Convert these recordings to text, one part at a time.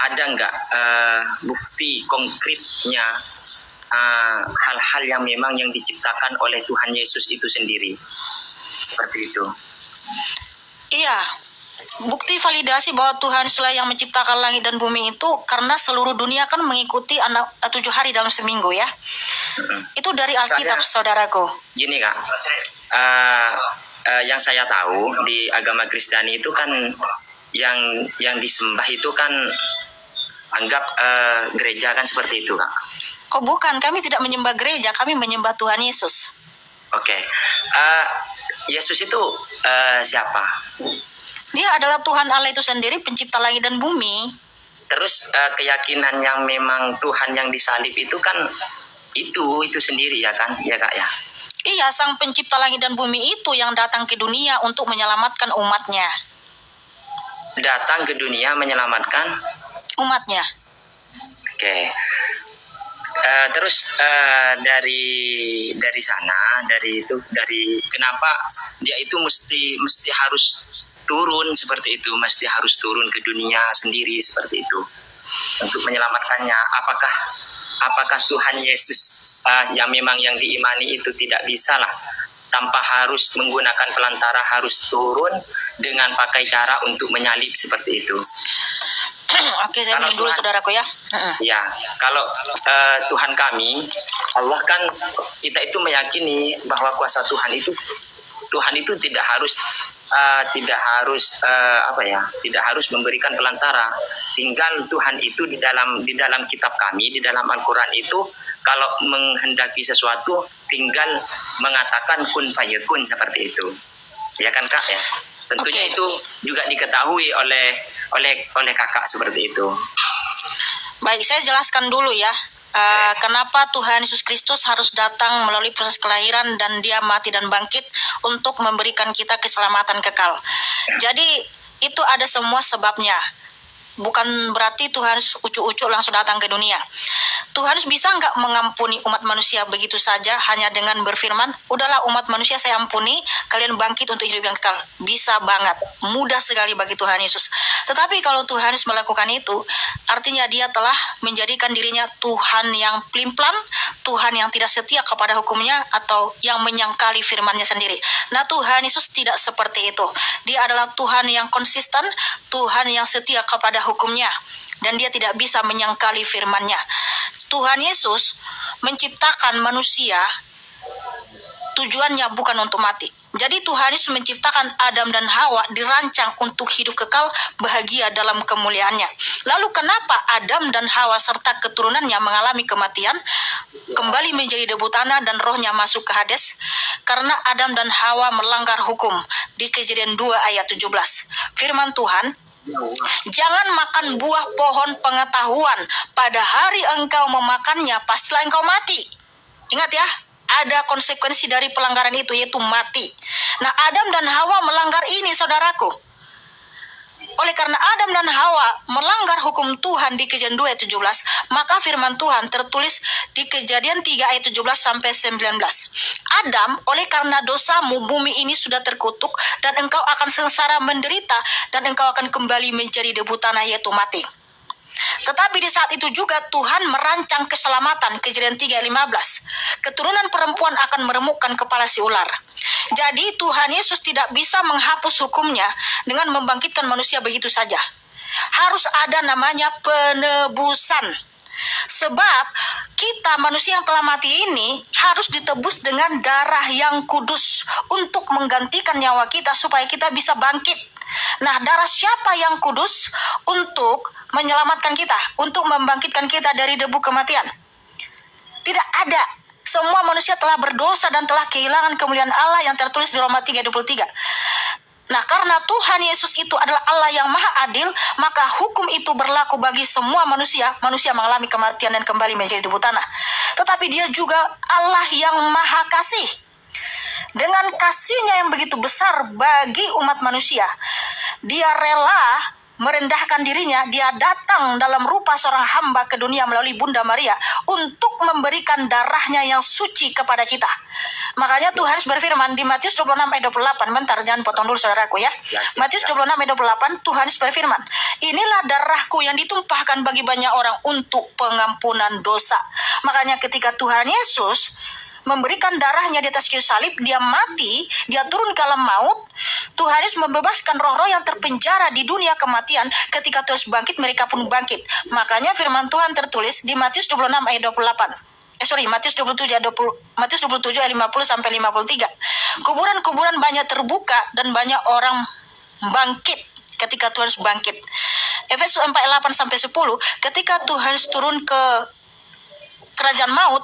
ada nggak bukti konkretnya hal-hal yang memang yang diciptakan oleh Tuhan Yesus itu sendiri, seperti itu? Iya, bukti validasi bahwa Tuhan lah yang menciptakan langit dan bumi itu karena seluruh dunia kan mengikuti 7 hari dalam seminggu ya. Itu dari Alkitab, saudaraku. Gini Kak, yang saya tahu di agama Kristiani itu kan yang disembah itu kan anggap gereja kan, seperti itu Kak. Oh bukan, kami tidak menyembah gereja, kami menyembah Tuhan Yesus. Oke. Yesus itu siapa? Dia adalah Tuhan Allah itu sendiri, pencipta langit dan bumi. Terus keyakinan yang memang Tuhan yang disalib itu kan itu sendiri ya kan, ya Kak ya? Iya, sang pencipta langit dan bumi itu yang datang ke dunia untuk menyelamatkan umatnya. Datang ke dunia menyelamatkan umatnya. Oke. Terus dari sana, dari kenapa dia itu mesti harus turun seperti itu, mesti harus turun ke dunia sendiri seperti itu untuk menyelamatkannya? Apakah Tuhan Yesus yang memang yang diimani itu tidak bisa lah tanpa harus menggunakan pelantara, harus turun dengan pakai cara untuk menyalib seperti itu? Oke, saya minum dulu saudaraku ya. Ya, kalau Tuhan kami, Allah kan, kita itu meyakini bahwa kuasa Tuhan itu tidak harus memberikan pelantara. Tinggal Tuhan itu di dalam kitab kami, di dalam Al-Quran itu, kalau menghendaki sesuatu tinggal mengatakan kun fayakun seperti itu. Ya kan Kak ya? Tentunya itu juga diketahui oleh kakak seperti itu. Baik, saya jelaskan dulu ya. Kenapa Tuhan Yesus Kristus harus datang melalui proses kelahiran dan dia mati dan bangkit untuk memberikan kita keselamatan kekal. Jadi itu ada semua sebabnya. Bukan berarti Tuhan ucuk-ucuk langsung datang ke dunia. Tuhan bisa nggak mengampuni umat manusia begitu saja hanya dengan berfirman, udahlah umat manusia saya ampuni, kalian bangkit untuk hidup yang kekal? Bisa banget, mudah sekali bagi Tuhan Yesus. Tetapi kalau Tuhan Yesus melakukan itu, artinya dia telah menjadikan dirinya Tuhan yang pelin-pelan, Tuhan yang tidak setia kepada hukumnya, atau yang menyangkali firman-Nya sendiri. Nah, Tuhan Yesus tidak seperti itu. Dia adalah Tuhan yang konsisten, Tuhan yang setia kepada hukumnya, dan dia tidak bisa menyangkali firman-Nya. Tuhan Yesus menciptakan manusia tujuannya bukan untuk mati. Jadi Tuhan Yesus menciptakan Adam dan Hawa dirancang untuk hidup kekal bahagia dalam kemuliaannya. Lalu kenapa Adam dan Hawa serta keturunannya mengalami kematian, kembali menjadi debu tanah dan rohnya masuk ke Hades? Karena Adam dan Hawa melanggar hukum. Di Kejadian 2 ayat 17. Firman Tuhan, jangan makan buah pohon pengetahuan. Pada hari engkau memakannya, pastilah engkau mati. Ingat ya, ada konsekuensi dari pelanggaran itu, yaitu mati. Nah, Adam dan Hawa melanggar ini, saudaraku. Oleh karena Adam dan Hawa melanggar hukum Tuhan di Kejadian 2 ayat 17, maka firman Tuhan tertulis di Kejadian 3 ayat 17 sampai 19. Adam, oleh karena dosamu, bumi ini sudah terkutuk, dan engkau akan sengsara menderita, dan engkau akan kembali menjadi debu tanah, yaitu mati. Tetapi di saat itu juga Tuhan merancang keselamatan. Kejadian 3 ayat 15. Keturunan perempuan akan meremukkan kepala si ular. Jadi Tuhan Yesus tidak bisa menghapus hukumnya dengan membangkitkan manusia begitu saja. Harus ada namanya penebusan. Sebab kita manusia yang telah mati ini harus ditebus dengan darah yang kudus untuk menggantikan nyawa kita supaya kita bisa bangkit. Nah, darah siapa yang kudus untuk menyelamatkan kita, untuk membangkitkan kita dari debu kematian? Tidak ada. Semua manusia telah berdosa dan telah kehilangan kemuliaan Allah yang tertulis di Roma 3:23. Nah, karena Tuhan Yesus itu adalah Allah yang maha adil, maka hukum itu berlaku bagi semua manusia. Manusia mengalami kematian dan kembali menjadi debu tanah. Tetapi dia juga Allah yang maha kasih. Dengan kasihnya yang begitu besar bagi umat manusia, dia rela merendahkan dirinya, dia datang dalam rupa seorang hamba ke dunia melalui Bunda Maria untuk memberikan darahnya yang suci kepada kita. Makanya Tuhan berfirman di Matius 26 ayat 28, bentar jangan potong dulu saudaraku ya. Matius 26 ayat 28, Tuhan berfirman, inilah darahku yang ditumpahkan bagi banyak orang untuk pengampunan dosa. Makanya ketika Tuhan Yesus memberikan darahnya di atas kayu salib, dia mati, dia turun ke alam maut, Tuhan Yesus membebaskan roh-roh yang terpenjara di dunia kematian. Ketika terus bangkit, mereka pun bangkit. Makanya firman Tuhan tertulis di Matius 26 ayat 28. Matius 27 ayat 50 sampai 53. Kuburan-kuburan banyak terbuka dan banyak orang bangkit ketika Tuhan Yesus bangkit. Efesus 4 ayat 8 sampai 10, ketika Tuhan Yesus turun ke kerajaan maut,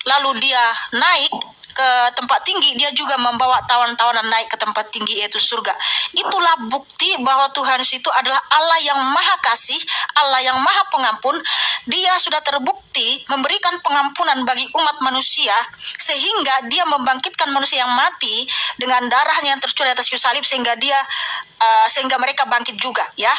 lalu dia naik ke tempat tinggi, dia juga membawa tawan-tawanan naik ke tempat tinggi, yaitu surga. Itulah bukti bahwa Tuhan itu adalah Allah yang maha kasih, Allah yang maha pengampun. Dia sudah terbukti memberikan pengampunan bagi umat manusia, sehingga dia membangkitkan manusia yang mati dengan darahnya yang tercurah atas kayu salib, sehingga mereka bangkit juga, ya.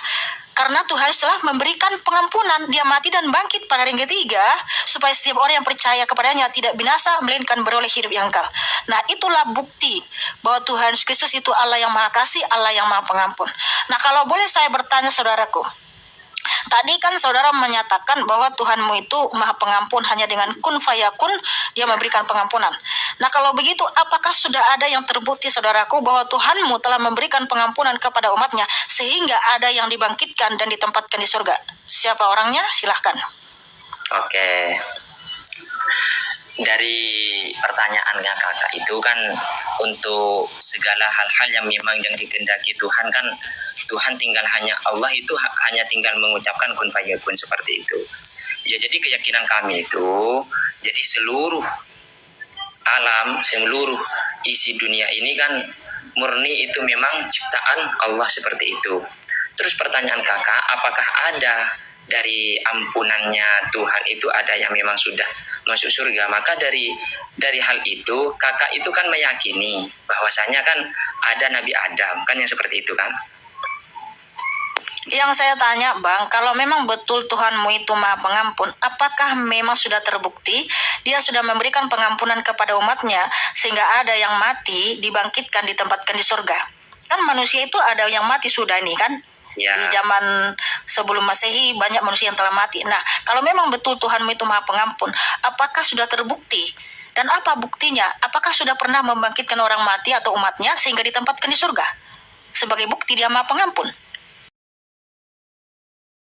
Karena Tuhan telah memberikan pengampunan, dia mati dan bangkit pada hari yang ketiga, supaya setiap orang yang percaya kepadanya tidak binasa, melainkan beroleh hidup yang kekal. Nah, itulah bukti bahwa Tuhan Yesus Kristus itu Allah yang maha kasih, Allah yang maha pengampun. Nah, kalau boleh saya bertanya saudaraku, tadi kan saudara menyatakan bahwa Tuhanmu itu maha pengampun, hanya dengan kun fayakun dia memberikan pengampunan. Nah, kalau begitu apakah sudah ada yang terbukti saudaraku bahwa Tuhanmu telah memberikan pengampunan kepada umatnya sehingga ada yang dibangkitkan dan ditempatkan di surga? Siapa orangnya? Silahkan. Oke. Dari pertanyaan kakak itu kan, untuk segala hal-hal yang memang yang dikehendaki Tuhan kan, Tuhan tinggal Allah itu hanya tinggal mengucapkan kun fayakun seperti itu. Ya, jadi keyakinan kami itu, jadi seluruh alam, seluruh isi dunia ini kan murni itu memang ciptaan Allah seperti itu. Terus pertanyaan kakak, apakah ada dari ampunannya Tuhan itu ada yang memang sudah masuk surga? Maka dari hal itu kakak itu kan meyakini bahwasanya kan ada Nabi Adam kan, yang seperti itu kan. Yang saya tanya, Bang, kalau memang betul Tuhanmu itu maha pengampun, apakah memang sudah terbukti dia sudah memberikan pengampunan kepada umatnya sehingga ada yang mati dibangkitkan, ditempatkan di surga? Kan manusia itu ada yang mati sudah ini kan, ya. Di zaman sebelum Masehi banyak manusia yang telah mati. Nah, kalau memang betul Tuhanmu itu maha pengampun, apakah sudah terbukti? Dan apa buktinya? Apakah sudah pernah membangkitkan orang mati atau umatnya sehingga ditempatkan di surga? Sebagai bukti dia maha pengampun.